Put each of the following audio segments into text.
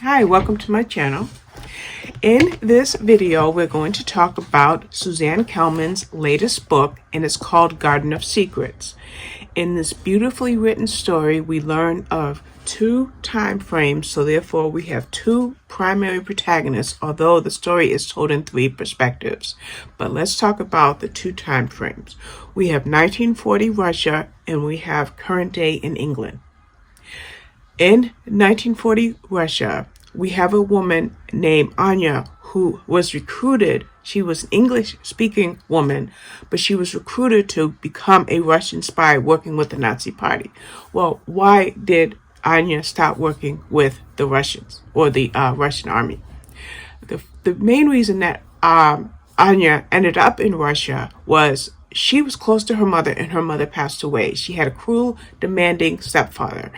Hi, welcome to my channel. In this video, we're going to talk about Suzanne Kelman's latest book, and it's called Garden of Secrets. In this beautifully written story, we learn of two time frames, so therefore we have two primary protagonists, although the story is told in three perspectives. But let's talk about the two time frames. We have 1940 Russia, and we have current day in England. In 1940 Russia, we have a woman named Anya who was recruited. She was an English-speaking woman, but she was recruited to become a Russian spy working with the Nazi Party. Well, why did Anya stop working with the Russians or the Russian army? The main reason that Anya ended up in Russia was she was close to her mother, and her mother passed away. She had a cruel, demanding stepfather,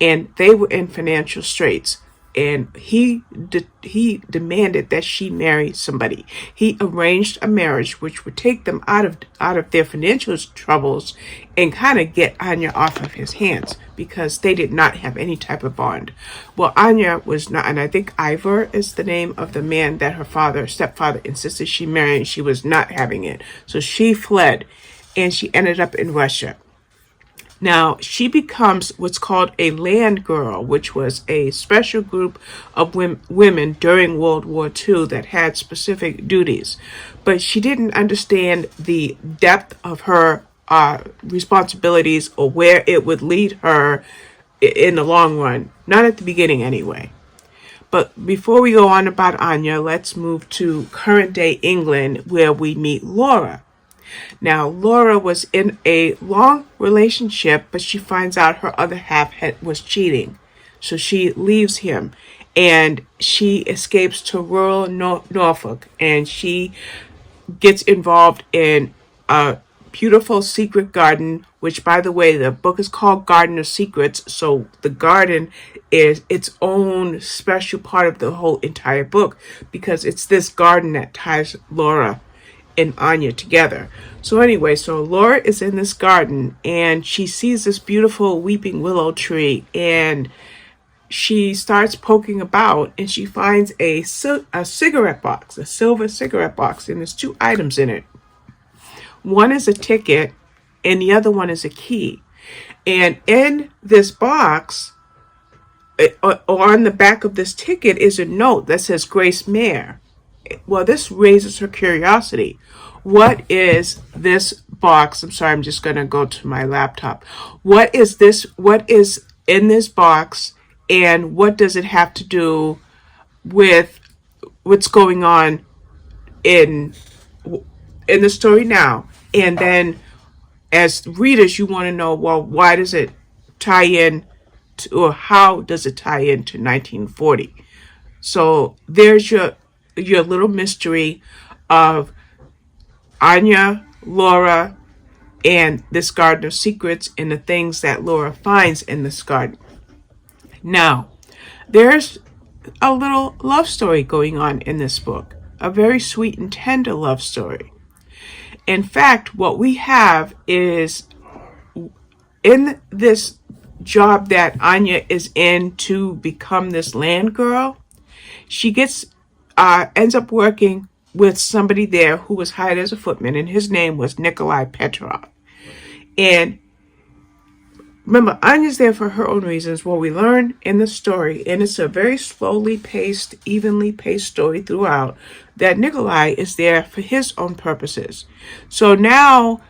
and they were in financial straits. And he demanded that she marry somebody. He arranged a marriage which would take them out of their financial troubles and kind of get Anya off of his hands, because they did not have any type of bond. Well, Anya was not, and I think Ivor is the name of the man that her stepfather insisted she marry, and she was not having it. So she fled, and she ended up in Russia. Now, she becomes what's called a land girl, which was a special group of women during World War II that had specific duties. But she didn't understand the depth of her responsibilities or where it would lead her in the long run. Not at the beginning, anyway. But before we go on about Anya, let's move to current day England, where we meet Laura. Now, Laura was in a long relationship, but she finds out her other half was cheating. So she leaves him, and she escapes to rural Norfolk, and she gets involved in a beautiful secret garden, which, by the way, the book is called Garden of Secrets. So the garden is its own special part of the whole entire book, because it's this garden that ties Laura and Anya together. So anyway, so Laura is in this garden, and she sees this beautiful weeping willow tree, and she starts poking about, and she finds a cigarette box, a silver cigarette box, and there's two items in it. One is a ticket, and the other one is a key. And in this box, or on the back of this ticket, is a note that says Grace Mayer. Well, this raises her curiosity. What is this box? I'm sorry, I'm just going to go to my laptop. What is this? What is in this box? And what does it have to do with what's going on in the story now? And then as readers, you want to know, well, why does it tie in to, or how does it tie into 1940? So there's your little mystery of Anya, Laura, and this Garden of Secrets, and the things that Laura finds in this garden. Now, there's a little love story going on in this book, a very sweet and tender love story. In fact, what we have is, in this job that Anya is in to become this land girl, she ends up working with somebody there who was hired as a footman, and his name was Nikolai Petrov. And remember, Anya's there for her own reasons. Well, we learn in the story, and it's a very slowly paced, evenly paced story throughout, that Nikolai is there for his own purposes. So now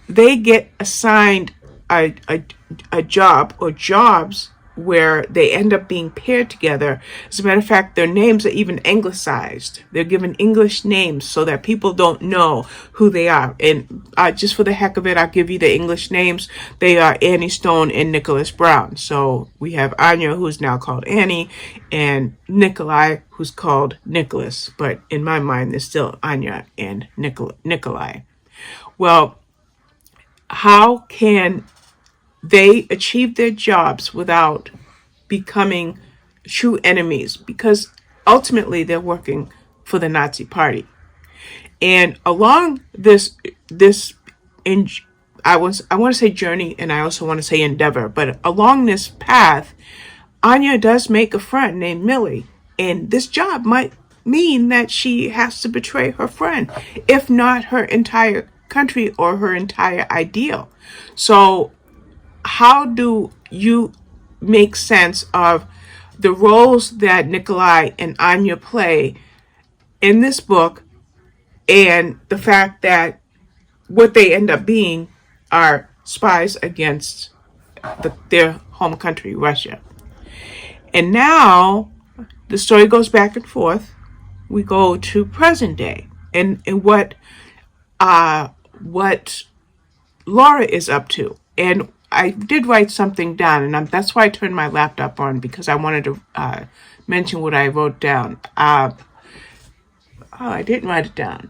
they get assigned a job or jobs where they end up being paired together. As a matter of fact, their names are even anglicized. They're given English names so that people don't know who they are. And just for the heck of it, I'll give you the English names. They are Annie Stone and Nicholas Brown. So we have Anya, who's now called Annie, and Nikolai, who's called Nicholas. But in my mind, there's still Anya and Nikolai. Well, how can they achieve their jobs without becoming true enemies? Because ultimately they're working for the Nazi Party. And along I want to say journey, and I also want to say endeavor, but along this path, Anya does make a friend named Millie, and this job might mean that she has to betray her friend, if not her entire country or her entire ideal. So how do you make sense of the roles that Nikolai and Anya play in this book, and the fact that what they end up being are spies against their home country, Russia? And now the story goes back and forth. We go to present day, and what Laura is up to. And I did write something down, and that's why I turned my laptop on, because I wanted to mention what I wrote down. I didn't write it down.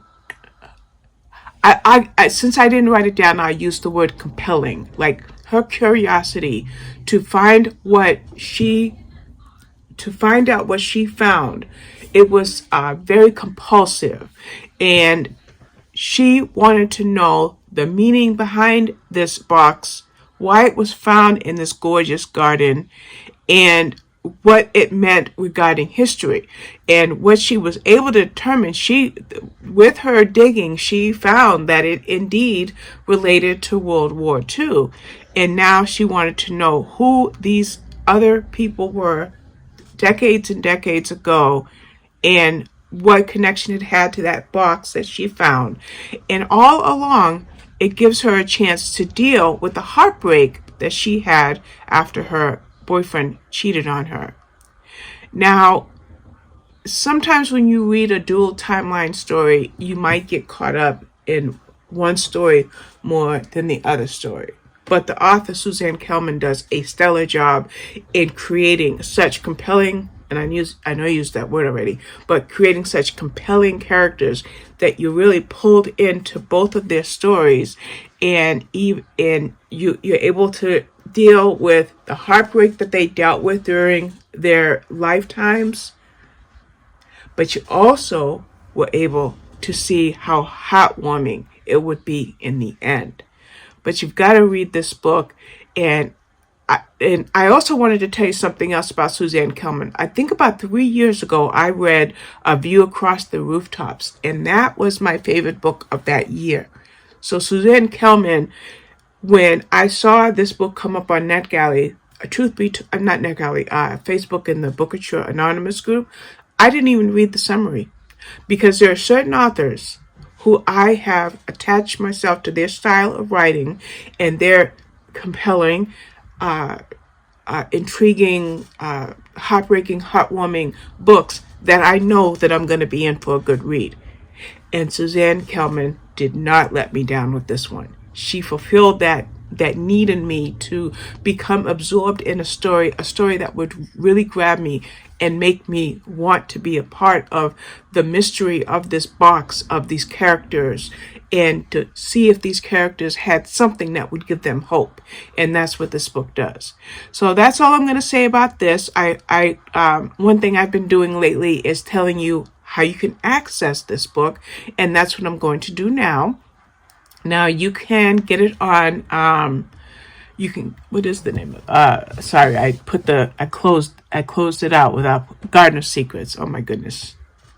Since I didn't write it down, I used the word compelling, like her curiosity to find out what she found. It was very compulsive, and she wanted to know the meaning behind this box, why it was found in this gorgeous garden, and what it meant regarding history. And what she was able to determine, with her digging, she found that it indeed related to World War II. And now she wanted to know who these other people were decades and decades ago, and what connection it had to that box that she found. And all along, it gives her a chance to deal with the heartbreak that she had after her boyfriend cheated on her. Now, sometimes when you read a dual timeline story, you might get caught up in one story more than the other story. But the author, Suzanne Kelman, does a stellar job in creating such compelling, and I know I used that word already, but creating such compelling characters that you're really pulled into both of their stories, and you're able to deal with the heartbreak that they dealt with during their lifetimes, but you also were able to see how heartwarming it would be in the end. But you've got to read this book. And I also wanted to tell you something else about Suzanne Kelman. I think about 3 years ago, I read A View Across the Rooftops, and that was my favorite book of that year. So Suzanne Kelman, when I saw this book come up on NetGalley, not NetGalley, Facebook in the Bookature Anonymous group, I didn't even read the summary, because there are certain authors who I have attached myself to their style of writing and their compelling, intriguing, heartbreaking, heartwarming books that I know that I'm going to be in for a good read. And Suzanne Kelman did not let me down with this one. She fulfilled that need in me to become absorbed in a story that would really grab me and make me want to be a part of the mystery of this box, of these characters, and to see if these characters had something that would give them hope. And that's what this book does. So that's all I'm going to say about this. One thing I've been doing lately is telling you how you can access this book, and that's what I'm going to do now. Now you can get it on, what is the name of, sorry, I closed it out without Garden of Secrets. Oh my goodness.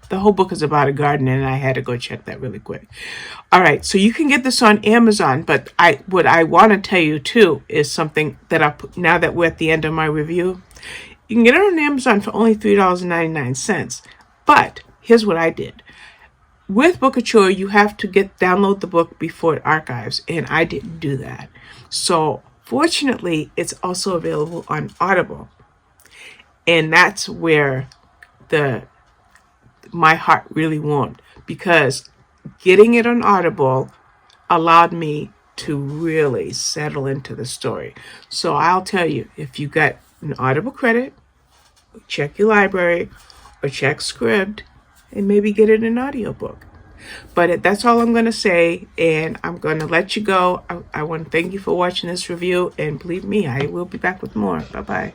The whole book is about a garden, and I had to go check that really quick. All right, so you can get this on Amazon, but what I want to tell you too is something that now that we're at the end of my review, you can get it on Amazon for only $3.99. But here's what I did. With Bookature, you have to download the book before it archives, and I didn't do that. So fortunately, it's also available on Audible, and that's where my heart really warmed, because getting it on Audible allowed me to really settle into the story. So I'll tell you, if you got an Audible credit, check your library or check Scribd, and maybe get it in audiobook. But that's all I'm going to say, and I'm going to let you go. I want to thank you for watching this review, and believe me, I will be back with more. Bye-bye.